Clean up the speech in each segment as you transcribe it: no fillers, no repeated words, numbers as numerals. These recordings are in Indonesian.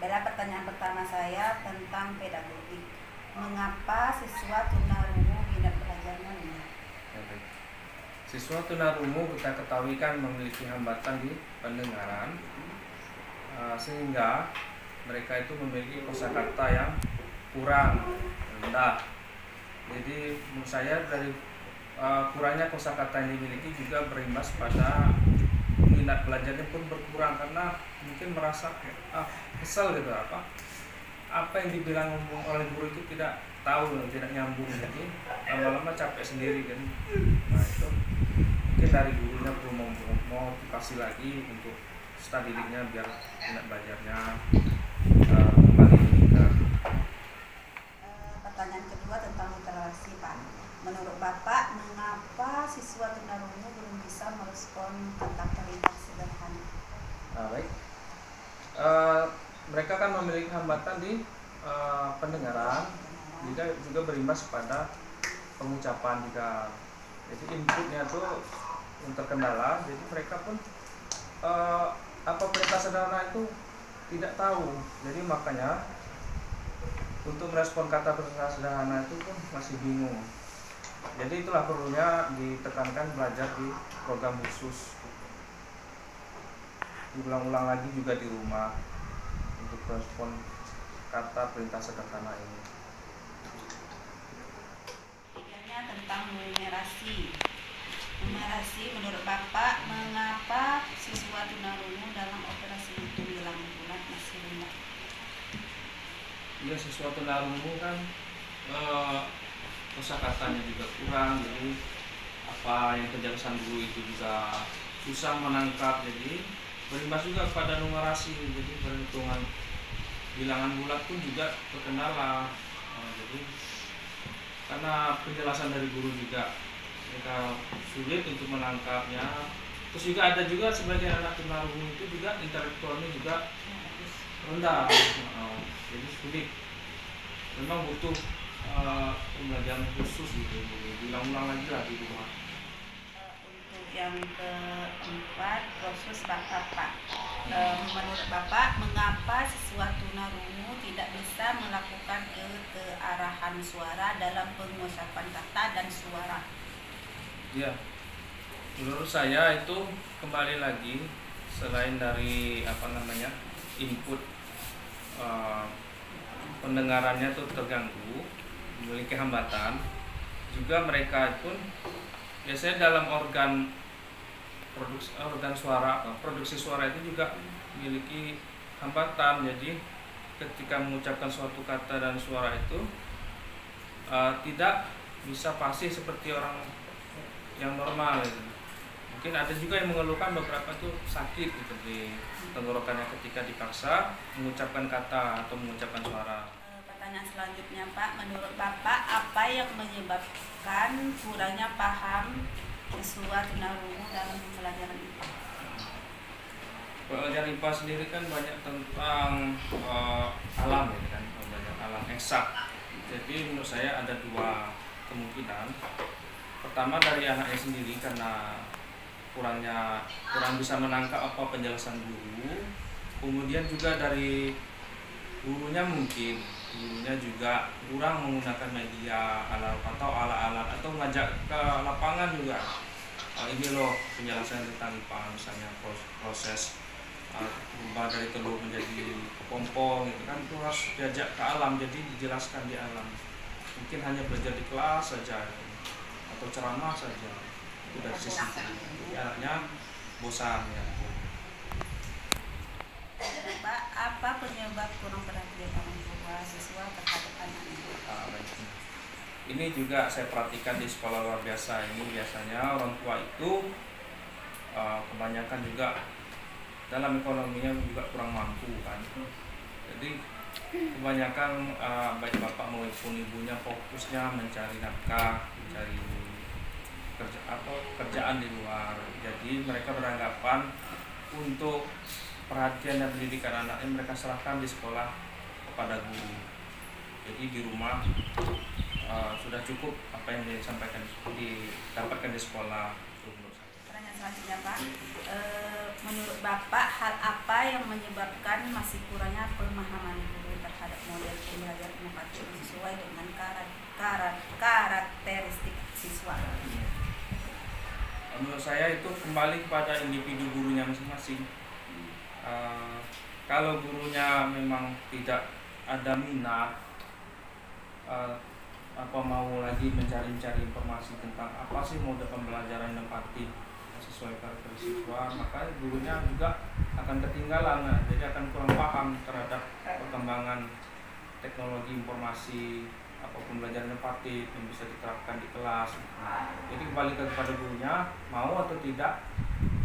Adalah pertanyaan pertama saya tentang pedagogik. Mengapa siswa tunarungu minat belajarnya rendah? Siswa tunarungu kita ketahui kan memiliki hambatan di pendengaran, sehingga mereka itu memiliki kosakata yang kurang rendah. Jadi menurut saya dari kurangnya kosakata yang dimiliki juga berimbas pada minat belajarnya pun berkurang, karena mungkin merasa kesal gitu, apa yang dibilang oleh guru itu tidak tahu, tidak nyambung, jadi lama-lama capek sendiri kan. Nah itu mungkin dari gurunya perlu motivasi lagi untuk study lead-nya biar minat belajarnya kembali meningkat. Pertanyaan kedua tentang literasi, Pak. Menurut Bapak, mengapa siswa tunarungu belum bisa merespon kata-kata sederhana? Baik, mereka kan memiliki hambatan di pendengaran, juga berimbas pada pengucapan juga. Jadi inputnya tuh terkendala, jadi mereka pun apa perintah sederhana itu tidak tahu. Jadi makanya untuk merespon kata perintah sederhana itu pun masih bingung. Jadi itulah perlunya ditekankan belajar di program khusus, diulang-ulang lagi juga di rumah untuk merespon kata perintah sederhana ini. Tiganya tentang numerasi. Numerasi, menurut Bapak, mengapa siswa tunarungu dalam operasi hitung bilang bulat masih rendah? Ya, siswa tunarungu kan kosakatanya juga kurang, jadi apa yang penjelasan guru itu juga susah menangkap, jadi berimbas juga pada numerasi, jadi perhitungan bilangan bulat pun juga terkendala. Jadi karena penjelasan dari guru juga mereka sulit untuk menangkapnya. Terus juga ada juga sebagian anak tunarungu itu juga intelektualnya juga rendah, jadi sulit. Memang butuh pembelajaran khusus gitu, diulang-ulang lagi lah di rumah. Untuk yang keempat, proses Bapak. Menurut Bapak, mengapa siswa tunarungu tidak bisa melakukan kearahan suara dalam pengucapan kata dan suara? Ya, menurut saya itu kembali lagi, selain dari input pendengarannya itu terganggu, memiliki hambatan, juga mereka pun biasanya dalam produksi suara itu juga memiliki hambatan. Jadi ketika mengucapkan suatu kata dan suara itu tidak bisa fasih seperti orang yang normal gitu. Mungkin ada juga yang mengeluhkan beberapa itu sakit gitu di tenggorokannya ketika dipaksa mengucapkan kata atau mengucapkan suara. Pertanyaan selanjutnya, Pak, menurut Bapak apa yang menyebabkan kurangnya paham siswa tunarungu dalam pembelajaran IPA? Pelajaran IPA sendiri kan banyak tentang alam ya kan, pembelajaran alam eksak. Jadi menurut saya ada dua kemungkinan. Pertama dari anaknya sendiri, karena kurang bisa menangkap apa penjelasan guru. Kemudian juga dari gurunya, mungkin gurunya juga kurang menggunakan media atau alat-alat atau ngajak ke lapangan juga. Ini loh penjelasan tentang IPA, misalnya proses berubah dari telur menjadi kepompong itu kan, itu harus diajak ke alam, jadi dijelaskan di alam. Mungkin hanya belajar di kelas saja atau ceramah saja, itu dari sisi itu anaknya bosan ya. Pak, apa penyebab kurang perhatian orang tua siswa terhadap anak-anak? Ini juga saya perhatikan di sekolah luar biasa ini, biasanya orang tua itu kebanyakan juga dalam ekonominya juga kurang mampu kan. Jadi kebanyakan baik bapak maupun ibunya fokusnya mencari nafkah, mencari kerjaan di luar. Jadi mereka beranggapan untuk perhatian dan pendidikan anaknya mereka serahkan di sekolah kepada guru. Jadi di rumah sudah cukup apa yang didapatkan di sekolah. Pertanyaan selanjutnya, Pak, Menurut Bapak, hal apa yang menyebabkan masih kurangnya pemahaman guru terhadap model pembelajaran inovatif sesuai dengan karakteristik siswa? Menurut saya itu kembali kepada individu gurunya masing-masing. Kalau gurunya memang tidak ada minat, mau lagi mencari-cari informasi tentang apa sih mode pembelajaran inovatif sesuai karakteristik siswa, maka gurunya juga akan ketinggalan, jadi akan kurang paham terhadap perkembangan teknologi informasi atau pembelajaran inovatif yang bisa diterapkan di kelas. Jadi kembali kepada gurunya mau atau tidak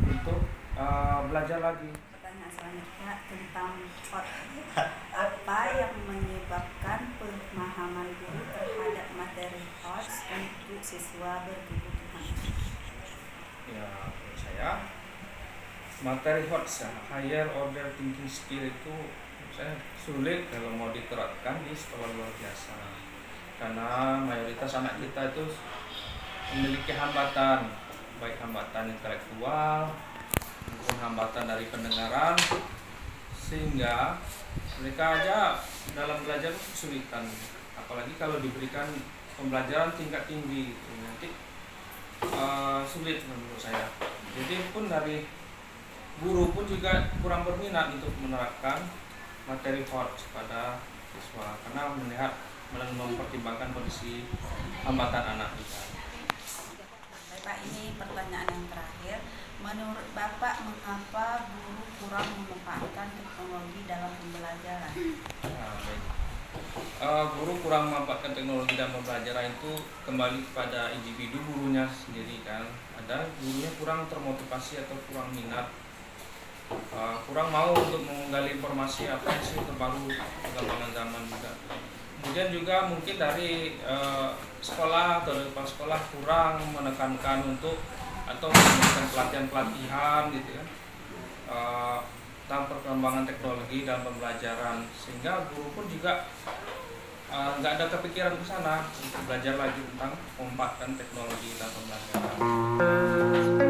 untuk belajar lagi. Pertanyaan selanjutnya tentang apa yang menyebabkan pemahaman guru terhadap materi HOTS untuk siswa berkebutuhan. Ya, menurut saya materi HOTS, Higher Order Thinking Skill, itu saya sulit kalau mau diterapkan di sekolah luar biasa, karena mayoritas anak kita itu memiliki hambatan, baik hambatan intelektual maupun hambatan dari pendengaran, sehingga mereka aja dalam belajar kesulitan, apalagi kalau diberikan pembelajaran tingkat tinggi nanti sulit menurut saya. Jadi pun dari guru pun juga kurang berminat untuk menerapkan materi HOTS pada siswa, karena melihat mempertimbangkan kondisi hambatan anak kita. Bapak, ini pertanyaan yang terakhir. Menurut Bapak, mengapa guru kurang memanfaatkan teknologi dalam pembelajaran? Baik. Guru kurang memanfaatkan teknologi dalam pembelajaran itu kembali kepada individu gurunya sendiri kan. Ada gurunya kurang termotivasi atau kurang minat, kurang mau untuk menggali informasi apa yang sih terbaru perkembangan zaman juga. Kemudian juga mungkin dari sekolah atau dari kepala sekolah kurang menekankan untuk atau memberikan pelatihan-pelatihan gitu ya tentang perkembangan teknologi dalam pembelajaran, sehingga guru pun juga nggak ada kepikiran ke sana untuk belajar lagi tentang memanfaatkan teknologi dalam pembelajaran.